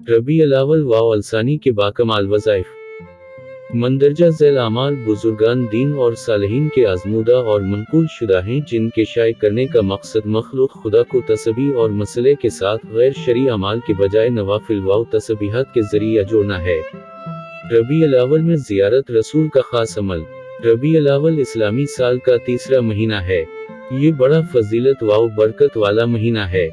रबी अलावल वाव Al Thani के बाकमाल वज़ाइफ। मंदरजा ज़ैल आमाल बुजुर्गान दीन और सालिहीन के आज़मूदा और मंकूल शुदा हैं, जिनके शाये करने का मकसद मखलूक खुदा को तस्बीह और मसले के साथ गैर शरई अमाल के बजाय नवाफिल वाव तस्बीहात के ज़रिए जोड़ना है। रबी अलावल में ज़ियारत रसूल का खास अमल। रबी अलावल इस्लामी साल का तीसरा महीना है। ये बड़ा फजीलत वाव बरकत वाला महीना है।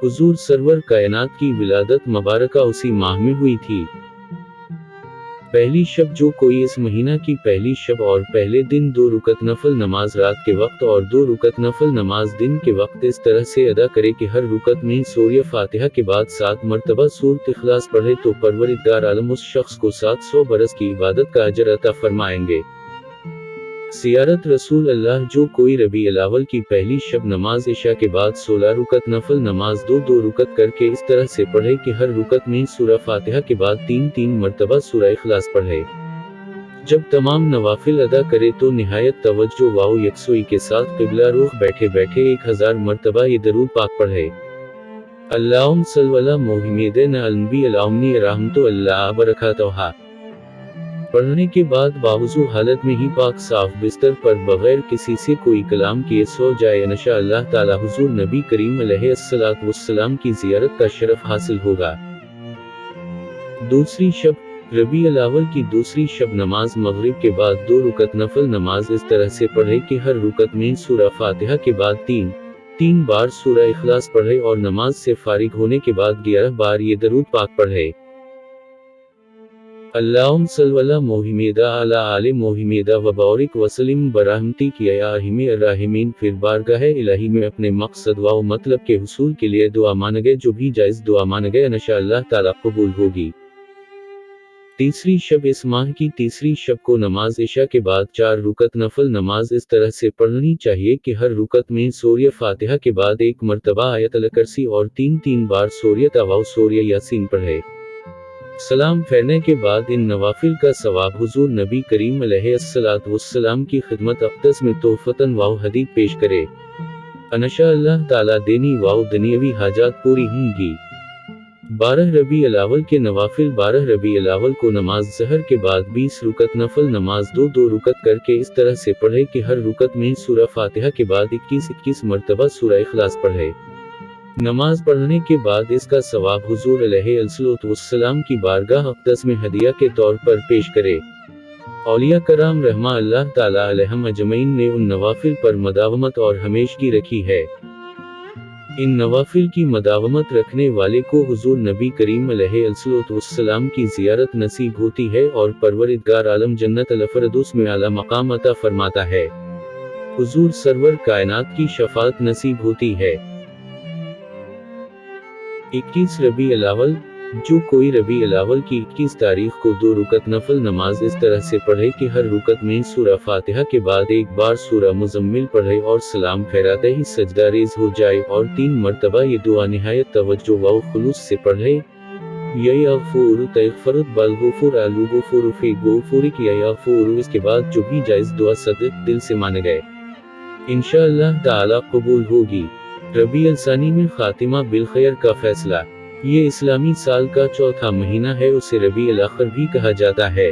हुजूर सरवर कायनात की विलादत मुबारका उसी माह में हुई थी। पहली शब, जो कोई इस महीना की पहली शब और पहले दिन 2 रुकत नफल नमाज रात के वक्त और 2 रुकत नफल नमाज दिन के वक्त इस तरह से अदा करे कि हर रुकत में सूरह फातिहा के बाद 7 मरतबा सूरत इखलास पढ़े तो परवरिदगार आलम उस शख्स को 700 बरस की इबादत का अजर अता फरमाएंगे। सियारत रसूल अल्लाह, जो कोई रबी अलावल की पहली शब नमाज इशा के बाद 16 रुकत नफल नमाज 2 रुकत करके इस तरह से पढ़े कि हर रुकत में सूरह फातिहा के बाद 3 मरतबा सूरह इखलास पढ़े। जब तमाम नवाफिल अदा करे तो निहायत तवज्जो वाव यकसोई के साथ क़िबला रुख बैठे बैठे 1000 मरतबा ये दरूद पाक पढ़े। अल्लाहुम्मा सल्लि अला मुहम्मदिन अल-नबी अल-उम्मी रहमतु अल्लाह बरकातुहू। पढ़ने के बाद बावजू हालत में ही पाक साफ बिस्तर पर बगैर किसी से कोई कलाम किए सो जाए, इंशाअल्लाह ताला हुजूर नबी करीम अलैहिस्सलातु वस्सलाम की ज़ियारत का शरफ हासिल होगा। दूसरी शब, रबी अलावल की दूसरी शब नमाज मगरिब के बाद 2 रुकत नफल नमाज इस तरह से पढ़े कि हर रुकत में सूरह फातिहा के बाद 3 बार सूरह इखलास पढ़े और नमाज से फारिग होने के बाद 11 बार ये दरूद पाक पढ़े। अल्लाहुम्मा सल्लि अला मुहम्मदिन अला आले मुहम्मद व बारिक वसल्लिम बरहमतिक या अर्हमर राहिमीन। फिर बारगाह इलाही में अपने मकसद व मतलब के हुसूल के लिए दुआ मांगे, जो भी जायज़ दुआ मांगे इंशाअल्लाह ताला कबूल होगी। तीसरी शब, इस माह की तीसरी शब को नमाज इशा के बाद 4 रुकत नफल नमाज इस तरह से पढ़नी चाहिए कि हर रुकत में सूरह फातिहा के बाद 1 मरतबा आयतल कुर्सी और 3 बार सूरह तवा सूरह यासीन पढ़े। सलाम फेरने के बाद इन नवाफिल का सवाब हुजूर नबी करीम अलैहिस्सलातु वस्सलाम की खिदमत अक़दस में तोहफ़तन वाव हदीद पेश करे। इंशाअल्लाह ताला देनी वाव दुनियावी हाजात पूरी होंगी। 12 रबी अलावल के नवाफिल। 12 रबी अलावल को नमाज ज़हर के बाद 20 रुकत नफल नमाज 2 रुकत करके इस तरह से पढ़े कि हर रुकत में सूरह फातिहा के बाद 21 मरतबा सूरह इखलास पढ़े। नमाज पढ़ने के बाद इसका सवाब हुजूर अलैहिस्सलातु वस्सलाम की बारगाह अक़दस में हदिया के तौर पर पेश करे। औलिया कराम रहमा अल्लाह ताला अलैहिम अजमईन ने उन नवाफिल पर मदावमत और हमेशगी रखी है। इन नवाफिल की मदावमत रखने वाले को हुजूर नबी करीम अलैहिस्सलातु वस्सलाम की ज़ियारत नसीब होती है और परवरिदगार आलम जन्नत अल-फ़िरदौस में आला मकाम अता फरमाता है। हुजूर सरवर कायनात की शफ़ाअत नसीब होती है। 21 रबी अलावल, जो कोई रबी अलावल की 21 तारीख को 2 रुकत नफल नमाज इस तरह से पढ़े कि हर रुकत में सूरह फातिहा के बाद 1 बार सूरह मुज़म्मिल पढ़े और सलाम फेराते ही सजदा रेज़ हो जाए और 3 मरतबा ये दुआ निहायत तवज्जो व खुलूस से पढ़े। यग़फ़ुरु तग़फ़िरु बल-ग़फ़ूर अल-ग़फ़ूर फ़ी ग़फ़ूरिक यग़फ़ुरु। इसके बाद जो भी जायज़ दुआ सदक़ दिल से माने गए इंशाअल्लाह ताला कबूल होगी। रबी अलसानी में खातिमा बिल खैर का फैसला। ये इस्लामी साल का चौथा महीना है, उसे रबी अल आखिर भी कहा जाता है।